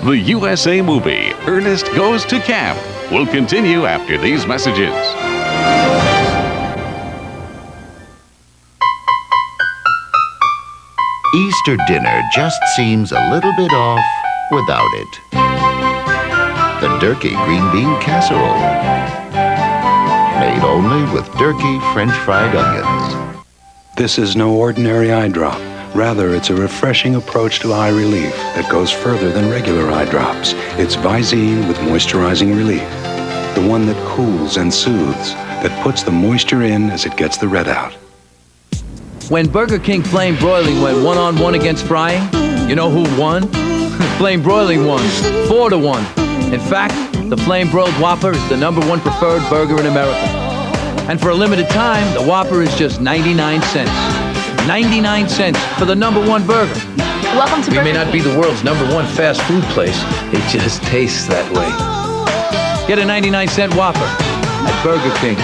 The USA movie, Ernest Goes to Camp, will continue after these messages. Easter dinner just seems a little bit off without it. The Durkee green bean casserole, made only with Durkee French fried onions. This is no ordinary eye drop. Rather, it's a refreshing approach to eye relief that goes further than regular eye drops. It's Visine with moisturizing relief. The one that cools and soothes, that puts the moisture in as it gets the red out. When Burger King Flame Broiling went one-on-one against frying, you know who won? Flame Broiling won, 4-1. In fact, the Flame Broiled Whopper is the #1 preferred burger in America. And for a limited time, the Whopper is just 99 cents. 99 cents for the #1 burger. Welcome to Burger King. We may not be the world's #1 fast food place. It just tastes that way. Get a 99-cent Whopper at Burger King.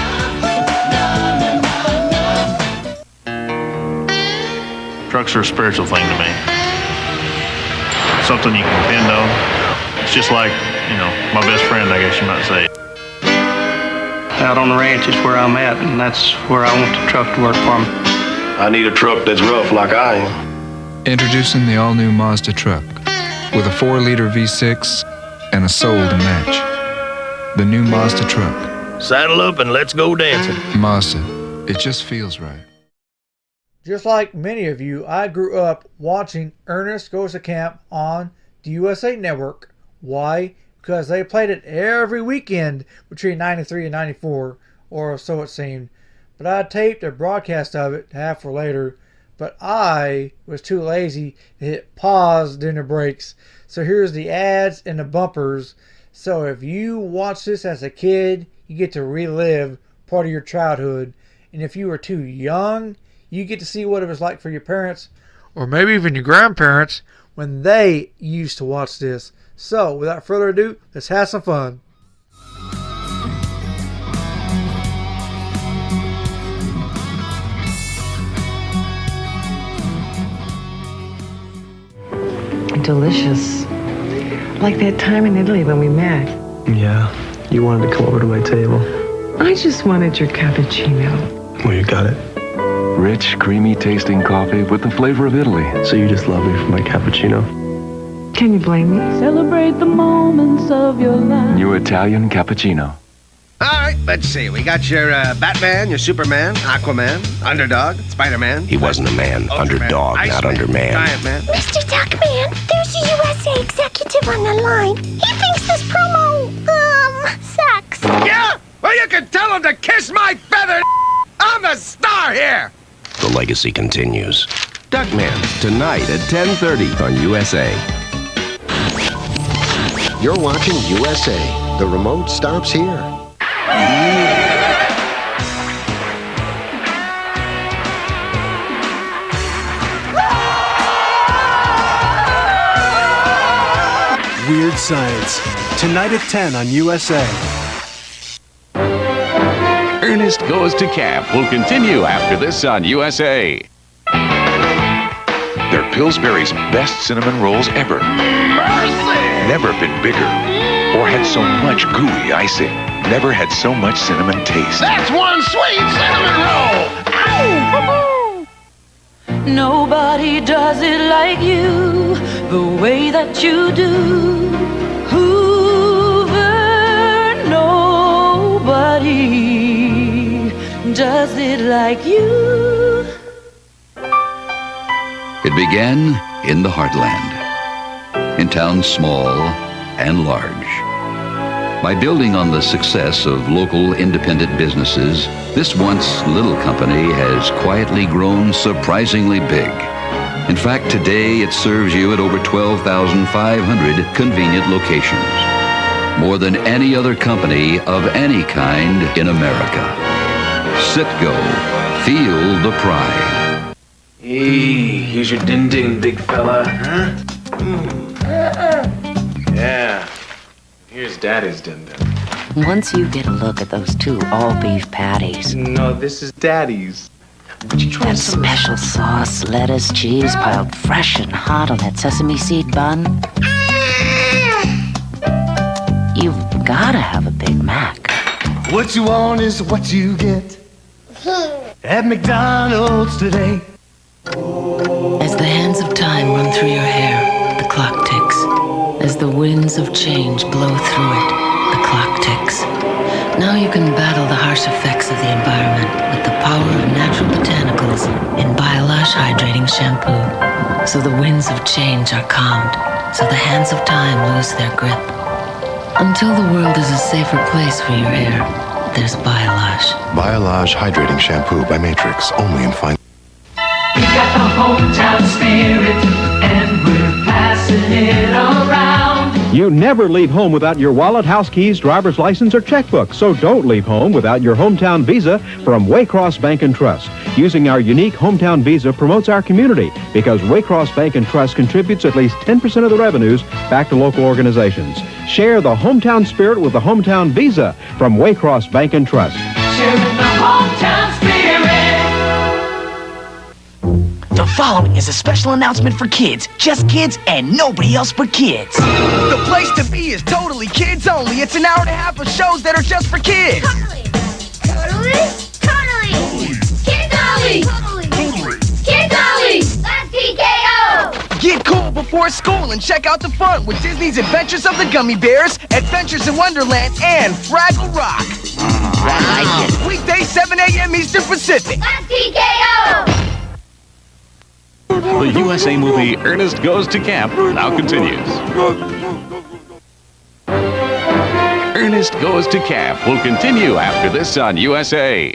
Trucks are a spiritual thing to me. Something you can depend on. It's just like, my best friend, I guess you might say. Out on the ranch is where I'm at, and that's where I want the truck to work for me. I need a truck that's rough like I am. Introducing the all-new Mazda truck with a 4-liter V6 and a soul to match. The new Mazda truck. Saddle up and let's go dancing. Mazda, it just feels right. Just like many of you, I grew up watching Ernest Goes to Camp on the USA Network. Why? Because they played it every weekend between 93 and 94, or so it seemed. But I taped a broadcast of it to have for later, but I was too lazy to hit pause during the breaks. So here's the ads and the bumpers. So if you watch this as a kid, you get to relive part of your childhood. And if you were too young, you get to see what it was like for your parents, or maybe even your grandparents, when they used to watch this. So without further ado, let's have some fun. Delicious. Like that time in Italy when we met. Yeah, you wanted to come over to my table. I just wanted your cappuccino. Well, you got it. Rich, creamy tasting coffee with the flavor of Italy. So you just love me for my cappuccino? Can you blame me? Celebrate the moments of your life. New Italian cappuccino. All right, let's see. We got your Batman, your Superman, Aquaman, Underdog, Spider-Man. He wasn't a man. Underdog, not Underman. Giant Man. Mr. Duckman, there's a USA executive on the line. He thinks this promo, sucks. Yeah? Well, you can tell him to kiss my feather. I'm the star here. The legacy continues. Duckman, tonight at 10:30 on USA. You're watching USA. The remote stops here. Weird Science. Tonight at 10 on USA. Ernest Goes to Camp will continue after this on USA. They're Pillsbury's best cinnamon rolls ever. Mercy! Never been bigger or had so much gooey icing. Never had so much cinnamon taste. That's one sweet cinnamon roll! Ow! Nobody does it like you, the way that you do. Hoover, nobody does it like you. It began in the heartland, in towns small and large. By building on the success of local independent businesses, this once little company has quietly grown surprisingly big. In fact, today it serves you at over 12,500 convenient locations. More than any other company of any kind in America. CITGO, feel the pride. Hey, here's your din-din, big fella, huh? Yeah. Here's Daddy's din-din. Once you get a look at those two all-beef patties. No, this is Daddy's. Would you try that special sauce, lettuce, cheese piled fresh and hot on that sesame seed bun. You've gotta have a Big Mac. What you want is what you get at McDonald's today. As the hands of time run through your hair, the clock ticks. As the winds of change blow through it, the clock ticks. Now you can battle the harsh effects of the environment with the power of natural botanicals in Biolash Hydrating Shampoo. So the winds of change are calmed, so the hands of time lose their grip. Until the world is a safer place for your hair, there's Biolash. Biolash Hydrating Shampoo by Matrix, only in fine. We got the hometown spirit, and we're passing it around. You never leave home without your wallet, house keys, driver's license, or checkbook. So don't leave home without your hometown visa from Waycross Bank and Trust. Using our unique hometown visa promotes our community because Waycross Bank and Trust contributes at least 10% of the revenues back to local organizations. Share the hometown spirit with the hometown visa from Waycross Bank and Trust. Sharing the hometown spirit. The following is a special announcement for kids. Just kids and nobody else but kids. The place to be is totally kids only. It's an hour and a half of shows that are just for kids. Totally. Kids Only. Kids Only. That's TKO. Get cool before school and check out the fun with Disney's Adventures of the Gummy Bears, Adventures in Wonderland, and Fraggle Rock. I like it. Weekday 7 a.m. Eastern Pacific. That's TKO. The USA movie Ernest Goes to Camp now continues. Ernest Goes to Camp will continue after this on USA.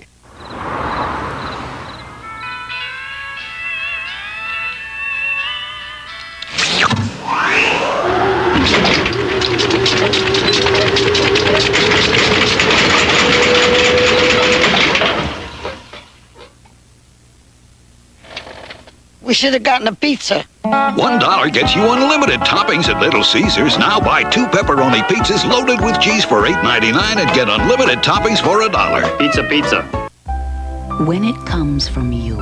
We should have gotten a pizza. $1 gets you unlimited toppings at Little Caesars. Now buy 2 pepperoni pizzas loaded with cheese for $8.99 and get unlimited toppings for $1. Pizza. When it comes from you,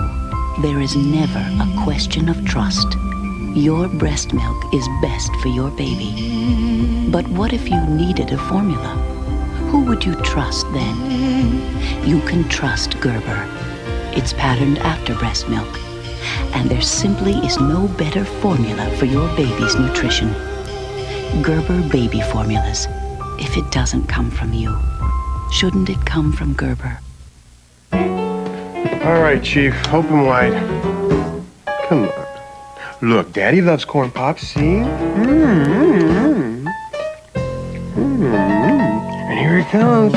there is never a question of trust. Your breast milk is best for your baby. But what if you needed a formula? Who would you trust then? You can trust Gerber. It's patterned after breast milk. And there simply is no better formula for your baby's nutrition. Gerber baby formulas. If it doesn't come from you, shouldn't it come from Gerber? All right, Chief, open wide. Come on. Look, Daddy loves corn pops, see? And here it comes.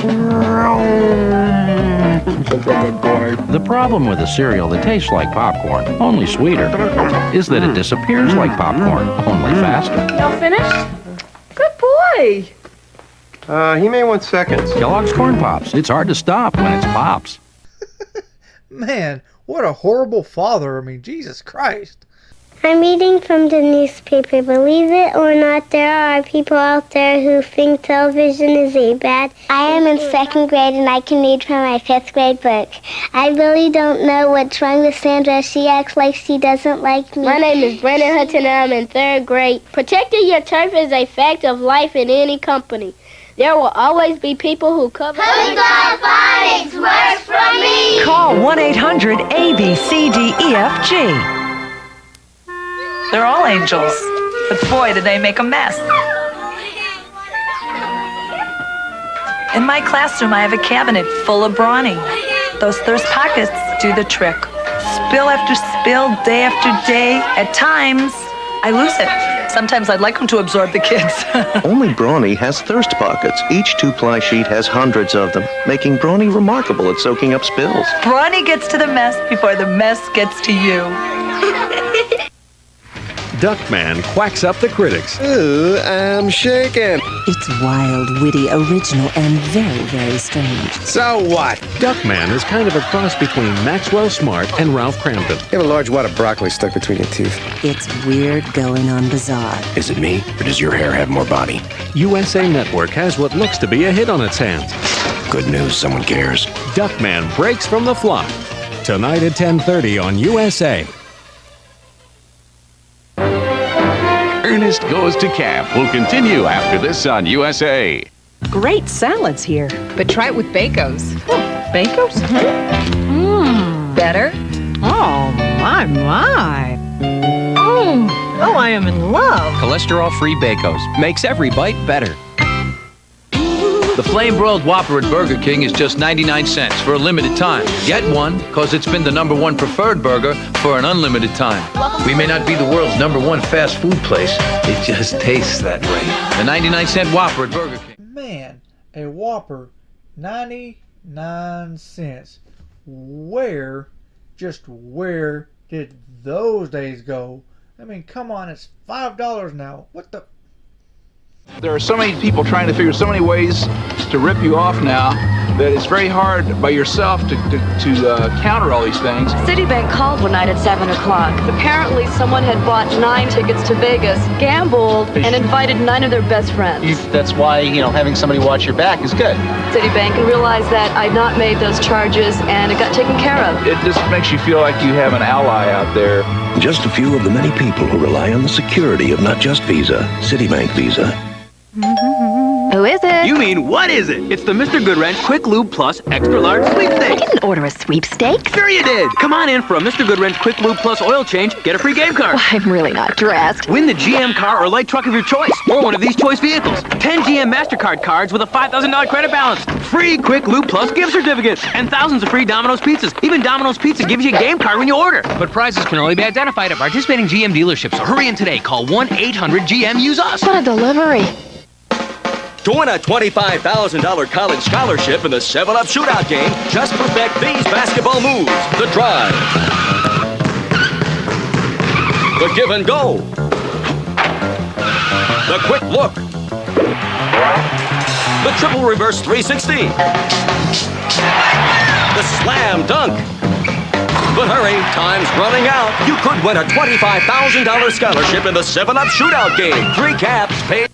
Good boy. The problem with a cereal that tastes like popcorn, only sweeter, is that it disappears like popcorn, only faster. Y'all finished? Good boy. He may want seconds. Kellogg's Corn Pops. It's hard to stop when it's Pops. Man, what a horrible father. I mean, Jesus Christ. I'm reading from the newspaper. Believe it or not, there are people out there who think television is a bad... I am in 2nd grade and I can read from my 5th grade book. I really don't know what's wrong with Sandra. She acts like she doesn't like me. My name is Brandon Hudson and I'm in 3rd grade. Protecting your turf is a fact of life in any company. There will always be people who cover... On Phonics works for me! Call 1-800-ABCDEFG. They're all angels, but boy, do they make a mess. In my classroom, I have a cabinet full of brawny. Those thirst pockets do the trick. Spill after spill, day after day. At times, I lose it. Sometimes I'd like them to absorb the kids. Only Brawny has thirst pockets. Each 2-ply sheet has hundreds of them, making Brawny remarkable at soaking up spills. Brawny gets to the mess before the mess gets to you. Duckman quacks up the critics. Ooh, I'm shaking. It's wild, witty, original, and very, very strange. So what? Duckman is kind of a cross between Maxwell Smart and Ralph Cramden. You have a large wad of broccoli stuck between your teeth. It's weird going on bizarre. Is it me, or does your hair have more body? USA Network has what looks to be a hit on its hands. Good news, someone cares. Duckman breaks from the flock. Tonight at 10:30 on USA. Ernest Goes to Camp will continue after this on USA. Great salads here. But try it with Bacos. Bacos? Better? Oh, my. Oh, I am in love. Cholesterol-free Bacos makes every bite better. The flame-broiled Whopper at Burger King is just 99 cents for a limited time. Get one, because it's been the #1 preferred burger for an unlimited time. We may not be the world's #1 fast food place. It just tastes that way. The 99-cent Whopper at Burger King. Man, a Whopper, 99 cents. Where did those days go? I mean, come on, it's $5 now. What the? There are so many people trying to figure so many ways to rip you off now that it's very hard by yourself to counter all these things. Citibank called one night at 7 o'clock. Apparently someone had bought 9 tickets to Vegas, gambled, and invited 9 of their best friends. That's why, having somebody watch your back is good. Citibank realized that I'd not made those charges and it got taken care of. It just makes you feel like you have an ally out there. Just a few of the many people who rely on the security of not just Visa, Citibank Visa. Who is it? You mean, what is it? It's the Mr. Goodwrench Quick Lube Plus Extra Large Sweepstakes. I didn't order a sweepstake. Sure you did. Come on in for a Mr. Goodwrench Quick Lube Plus oil change. Get a free game card. Well, I'm really not dressed. Win the GM car or light truck of your choice, or one of these choice vehicles. 10 GM MasterCard cards with a $5,000 credit balance. Free Quick Lube Plus gift certificates. And thousands of free Domino's pizzas. Even Domino's Pizza gives you a game card when you order. But prizes can only be identified at participating GM dealerships. So hurry in today. Call 1-800-GM-USE-US. What a delivery. To win a $25,000 college scholarship in the 7-Up shootout game, just perfect these basketball moves. The drive. The give and go. The quick look. The triple reverse 360. The slam dunk. But hurry, time's running out. You could win a $25,000 scholarship in the 7-Up shootout game. 3 caps paid.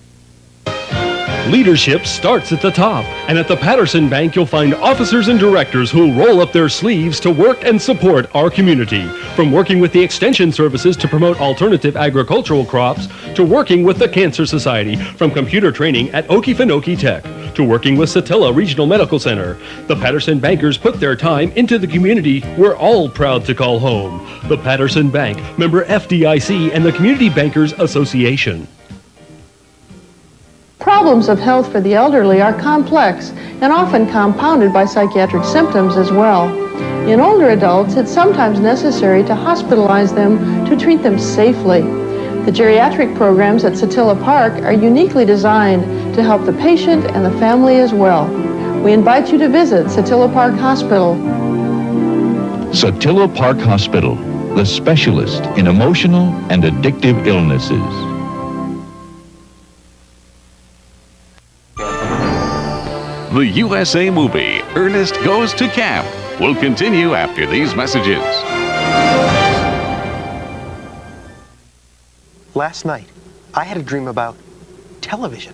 Leadership starts at the top, and at the Patterson Bank you'll find officers and directors who'll roll up their sleeves to work and support our community. From working with the Extension Services to promote alternative agricultural crops, to working with the Cancer Society, from computer training at Okefenokee Tech, to working with Satilla Regional Medical Center. The Patterson Bankers put their time into the community we're all proud to call home. The Patterson Bank, member FDIC and the Community Bankers Association. Problems of health for the elderly are complex and often compounded by psychiatric symptoms as well. In older adults, it's sometimes necessary to hospitalize them to treat them safely. The geriatric programs at Satilla Park are uniquely designed to help the patient and the family as well. We invite you to visit Satilla Park Hospital. Satilla Park Hospital, the specialist in emotional and addictive illnesses. The USA movie, Ernest Goes to Camp, will continue after these messages. Last night, I had a dream about television.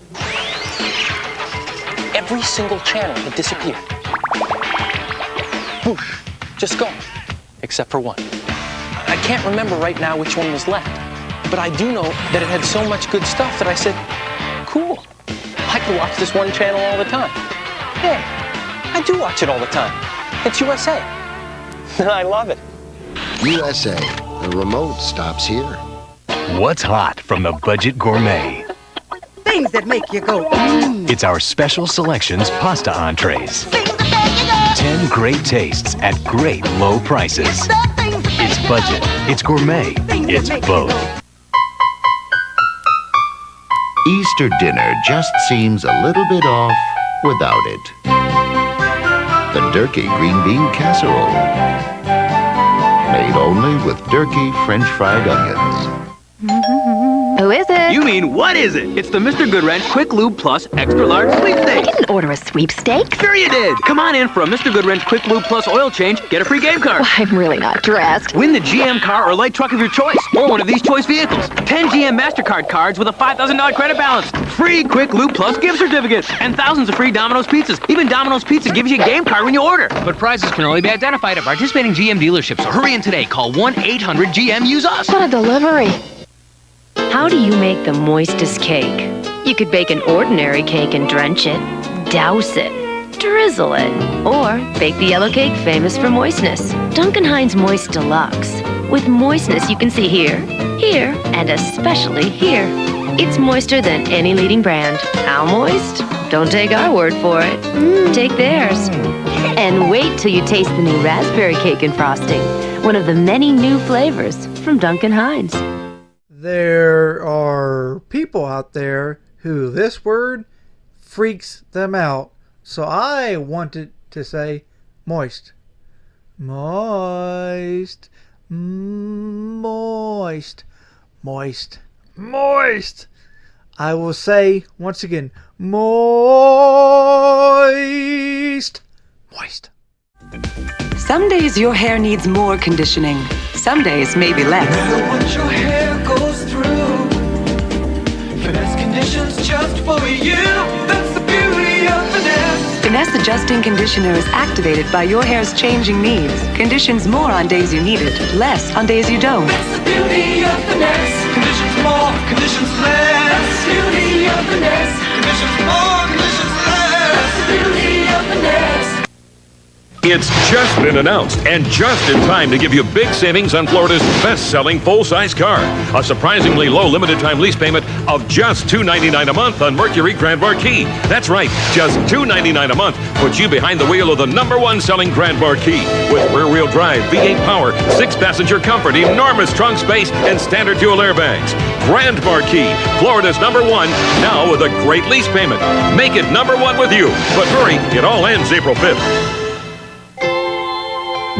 Every single channel had disappeared. Whoosh, just gone, except for one. I can't remember right now which one was left, but I do know that it had so much good stuff that I said, cool, I can watch this one channel all the time. Yeah, I do watch it all the time. It's USA. I love it. USA. The remote stops here. What's hot from the Budget Gourmet? Things that make you go, It's our special selections pasta entrees. 10 great tastes at great low prices. It's budget, it's gourmet, it's both. Easter dinner just seems a little bit off without it. The Durkee green bean casserole. Made only with Durkee French fried onions. Who is it? You mean, what is it? It's the Mr. Goodwrench Quick Lube Plus Extra Large Sweepstakes. I didn't order a sweepstake. Sure you did. Come on in for a Mr. Goodwrench Quick Lube Plus oil change. Get a free game card. Well, I'm really not dressed. Win the GM car or light truck of your choice, or one of these choice vehicles. 10 GM MasterCard cards with a $5,000 credit balance. Free Quick Lube Plus gift certificates. And thousands of free Domino's pizzas. Even Domino's Pizza gives you a game card when you order. But prizes can only be identified at participating GM dealerships. So hurry in today. Call 1-800-GM-USE-US. What a delivery. How do you make the moistest cake? You could bake an ordinary cake and drench it, douse it, drizzle it, or bake the yellow cake famous for moistness. Duncan Hines Moist Deluxe. With moistness you can see here, here, and especially here. It's moister than any leading brand. How moist? Don't take our word for it. Take theirs. And wait till you taste the new raspberry cake and frosting. One of the many new flavors from Duncan Hines. There are people out there who this word freaks them out. So I wanted to say moist. Moist. Moist. Moist. Moist. I will say once again, moist. Moist. Some days your hair needs more conditioning. Some days maybe less. No matter what your hair goes through, finesse conditions just for you. That's the beauty of finesse. Finesse Adjusting Conditioner is activated by your hair's changing needs. Conditions more on days you need it, less on days you don't. That's the beauty of finesse. Conditions more, conditions less. Beauty of finesse. Conditions more, conditions less. That's the beauty of finesse. It's just been announced, and just in time to give you big savings on Florida's best-selling full-size car. A surprisingly low limited-time lease payment of just $299 a month on Mercury Grand Marquis. That's right, just $299 a month puts you behind the wheel of the #1 selling Grand Marquis. With rear-wheel drive, V8 power, 6-passenger comfort, enormous trunk space, and standard dual airbags. Grand Marquis, Florida's #1, now with a great lease payment. Make it #1 with you. But hurry, it all ends April 5th.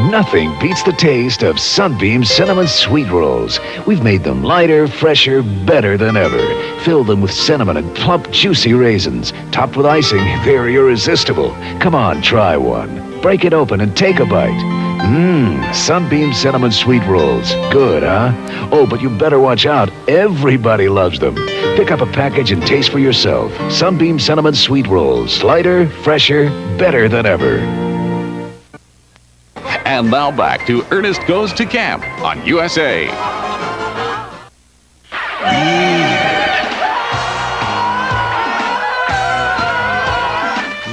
Nothing beats the taste of Sunbeam Cinnamon Sweet Rolls. We've made them lighter, fresher, better than ever. Fill them with cinnamon and plump, juicy raisins. Topped with icing, they're irresistible. Come on, try one. Break it open and take a bite. Sunbeam Cinnamon Sweet Rolls. Good, huh? Oh, but you better watch out. Everybody loves them. Pick up a package and taste for yourself. Sunbeam Cinnamon Sweet Rolls. Lighter, fresher, better than ever. And now back to Ernest Goes to Camp on USA.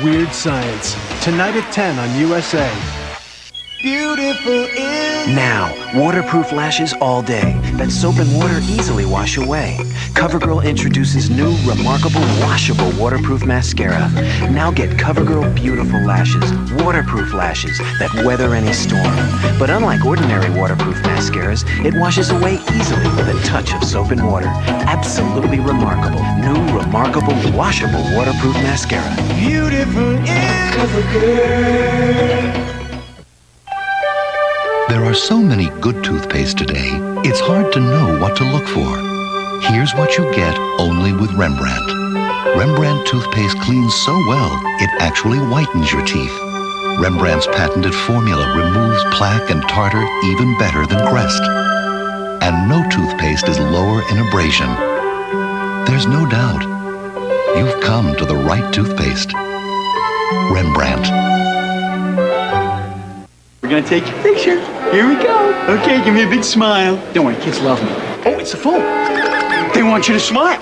Weird Science, tonight at 10 on USA. Beautiful is... Now, waterproof lashes all day that soap and water easily wash away. CoverGirl introduces new, remarkable, washable waterproof mascara. Now get CoverGirl Beautiful Lashes, waterproof lashes that weather any storm. But unlike ordinary waterproof mascaras, it washes away easily with a touch of soap and water. Absolutely remarkable. New, remarkable, washable waterproof mascara. Beautiful is CoverGirl. There are so many good toothpaste today, it's hard to know what to look for. Here's what you get only with Rembrandt. Rembrandt toothpaste cleans so well, it actually whitens your teeth. Rembrandt's patented formula removes plaque and tartar even better than Crest. And no toothpaste is lower in abrasion. There's no doubt. You've come to the right toothpaste. Rembrandt. We're gonna take your picture. Here we go. Okay, give me a big smile. Don't worry, kids love me. Oh, it's the phone. They want you to smile.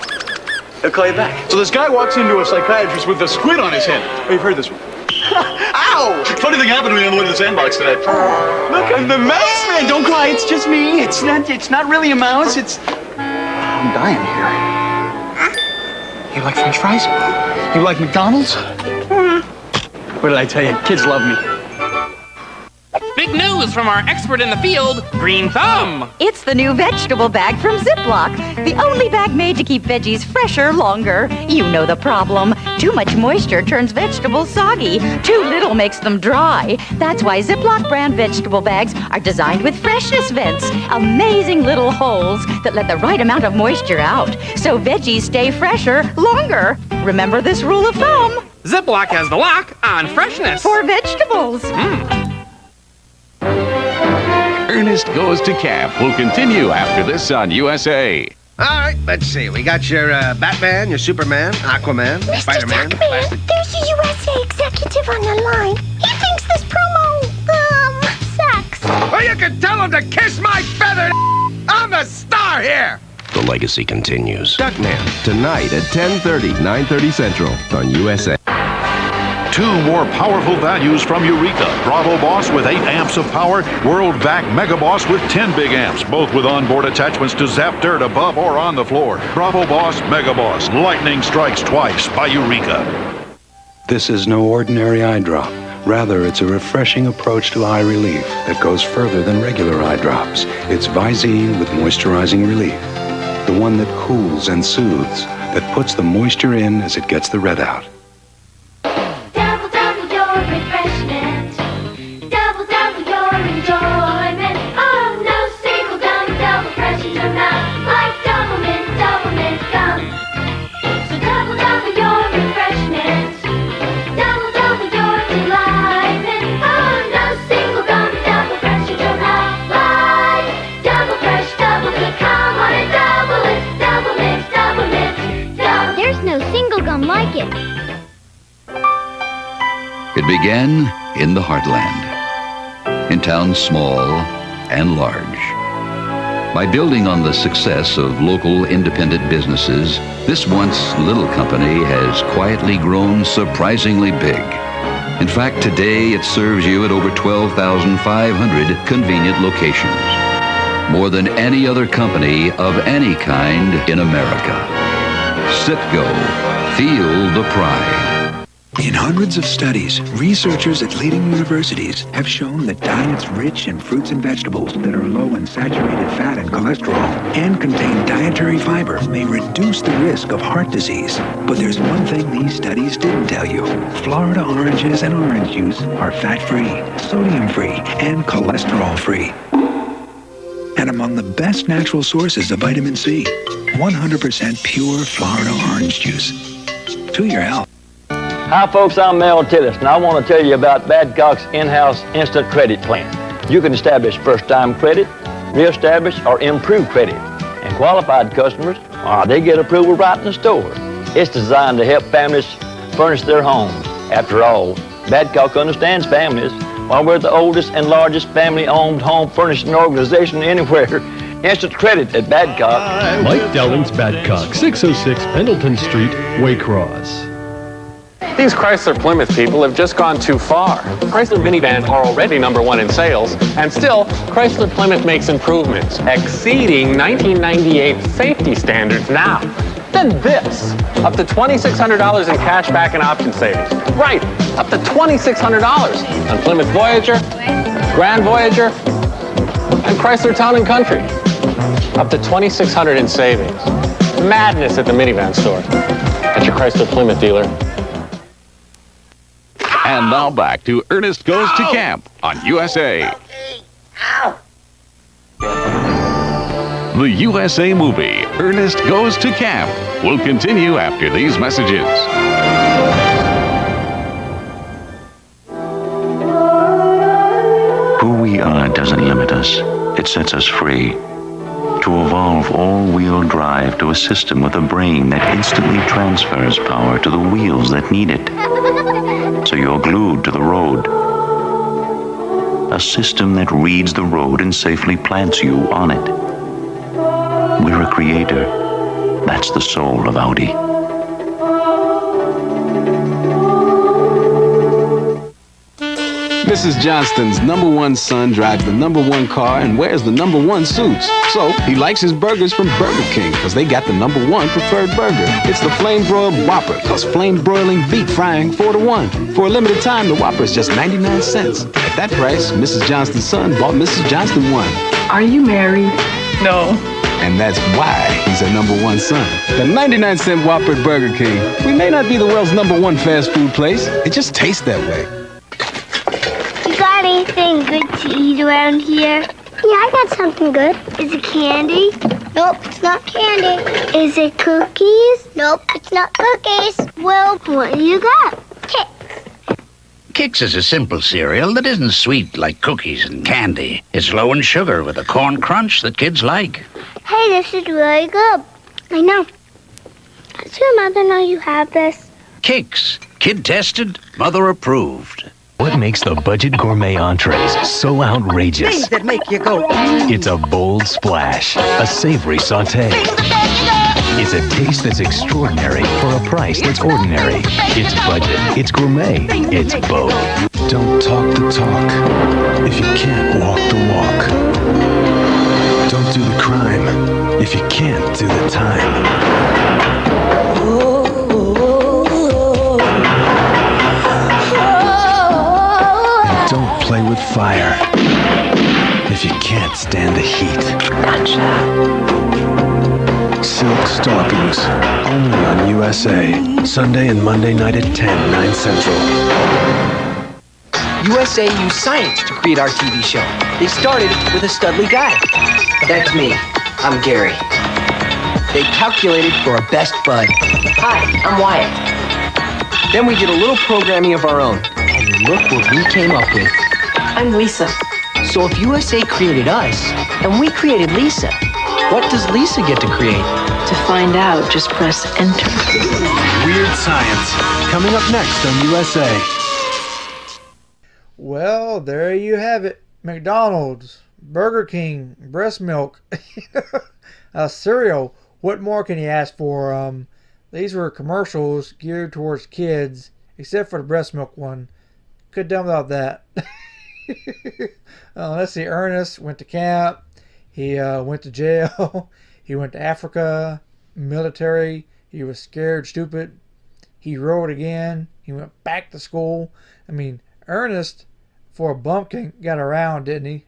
They'll call you back. So this guy walks into a psychiatrist with a squid on his head. Oh, you've heard this one. Ow! Funny thing happened to me on the way to the sandbox today. Look, I'm the mouse man. Don't cry. It's just me. It's not really a mouse. It's... I'm dying here. You like French fries? You like McDonald's? What did I tell you? Kids love me. Big news from our expert in the field, Green Thumb. It's the new vegetable bag from Ziploc. The only bag made to keep veggies fresher longer. You know the problem. Too much moisture turns vegetables soggy. Too little makes them dry. That's why Ziploc brand vegetable bags are designed with freshness vents. Amazing little holes that let the right amount of moisture out. So veggies stay fresher longer. Remember this rule of thumb. Ziploc has the lock on freshness. For vegetables. Ernest Goes to Camp will continue after this on USA. All right, let's see. We got your Batman, your Superman, Aquaman, Spider-Man. Duckman, there's a USA executive on the line. He thinks this promo, sucks. Well, you can tell him to kiss my feather. I'm the star here. the legacy continues. Duckman, tonight at 10:30, 9:30 Central on USA. Two more powerful values from Eureka. Bravo Boss with 8 amps of power. World Vac Mega Boss with 10 big amps, both with onboard attachments to zap dirt above or on the floor. Bravo Boss, Mega Boss. Lightning strikes twice by Eureka. This is no ordinary eye drop. Rather, it's a refreshing approach to eye relief that goes further than regular eye drops. It's Visine with moisturizing relief. The one that cools and soothes, that puts the moisture in as it gets the red out. Double, double your refreshment. Double, double your enjoyment. Oh, no single gum, double fresh in your mouth. Like double mint gum. So double, double your refreshment. Double, double your delightment. Oh, no single gum, double fresh in your mouth. Like double fresh, double good. Come on and double it. Double mint, double. There's no single gum like it. It began in the heartland, in towns small and large. By building on the success of local independent businesses, this once little company has quietly grown surprisingly big. In fact, today it serves you at over 12,500 convenient locations. More than any other company of any kind in America. CITGO, feel the pride. In hundreds of studies, researchers at leading universities have shown that diets rich in fruits and vegetables that are low in saturated fat and cholesterol and contain dietary fiber may reduce the risk of heart disease. But there's one thing these studies didn't tell you. Florida oranges and orange juice are fat-free, sodium-free, and cholesterol-free. And among the best natural sources of vitamin C, 100% pure Florida orange juice. To your health. Hi folks, I'm Mel Tillis, and I want to tell you about Badcock's in-house instant credit plan. You can establish first-time credit, reestablish, or improve credit. And qualified customers, they get approval right in the store. It's designed to help families furnish their homes. After all, Badcock understands families. While we're the oldest and largest family-owned home furnishing organization anywhere, instant credit at Badcock. Mike Dowling's Badcock, 606 Pendleton Street, Waycross. These Chrysler Plymouth people have just gone too far. Chrysler minivans are already #1 in sales, and still, Chrysler Plymouth makes improvements, exceeding 1998 safety standards now. Then this, up to $2,600 in cash back and option savings. Right, up to $2,600 on Plymouth Voyager, Grand Voyager, and Chrysler Town & Country. Up to $2,600 in savings. Madness at the minivan store. At your Chrysler Plymouth dealer. And now back to Ernest Goes to Camp on USA. The USA movie, Ernest Goes to Camp, will continue after these messages. Who we are doesn't limit us. It sets us free. To evolve all-wheel drive to a system with a brain that instantly transfers power to the wheels that need it. So you're glued to the road. A system that reads the road and safely plants you on it. We're a creator. That's the soul of Audi. Mrs. Johnston's #1 son drives the #1 car and wears the #1 suits. So he likes his burgers from Burger King because they got the #1 preferred burger. It's the flame-broiled Whopper because flame broiling beat frying 4-to-1. For a limited time, the Whopper is just 99 cents. At that price, Mrs. Johnston's son bought Mrs. Johnston one. Are you married? No. And that's why he's a #1 son. The 99-cent Whopper at Burger King. We may not be the world's #1 fast food place. It just tastes that way. Got anything good to eat around here? Yeah, I got something good. Is it candy? Nope, it's not candy. Is it cookies? Nope, it's not cookies. Well, what do you got? Kix. Kix is a simple cereal that isn't sweet like cookies and candy. It's low in sugar with a corn crunch that kids like. Hey, this is really good. I know. Does your mother know you have this? Kix, kid tested, mother approved. What makes the budget gourmet entrees so outrageous. Things that make you go. It's a bold splash, a savory saute. It's a taste that's extraordinary for a price that's ordinary. It's budget, it's gourmet, it's both. Don't talk the talk if you can't walk the walk. Don't do the crime if you can't do the time. And don't play with fire if you can't stand the heat. Silk Stockings, only on USA. Sunday and Monday night at 10, 9 Central. USA used science to create our TV show. They started with a studly guy. That's me. I'm Gary. They calculated for a best bud. Hi, I'm Wyatt. Then we did a little programming of our own. And look what we came up with. I'm Lisa. So if USA created us, and we created Lisa, what does Lisa get to create? To find out, just press enter. Weird Science, coming up next on USA. Well, there you have it. McDonald's, Burger King, breast milk, cereal. What more can you ask for? These were commercials geared towards kids, except for the breast milk one. Could done without that. Let's see. Ernest went to camp. He went to jail. He went to Africa, military. He was scared, stupid. He rode again. He went back to school. I mean, Ernest, for a bumpkin, got around, didn't he?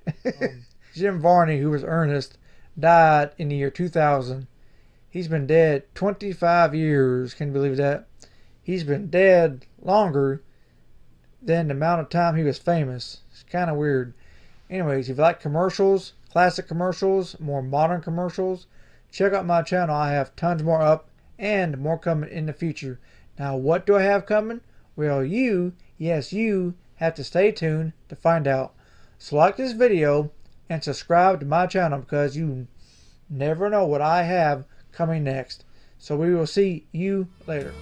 Jim Varney, who was Ernest, died in the year 2000. He's been dead 25 years. Can you believe that? He's been dead longer than the amount of time he was famous. It's kind of weird. Anyways, if you like commercials, classic commercials, more modern commercials, check out my channel. I have tons more up and more coming in the future. Now, what do I have coming? Well, you, yes, you, have to stay tuned to find out. So like this video and subscribe to my channel because you never know what I have coming next. So we will see you later.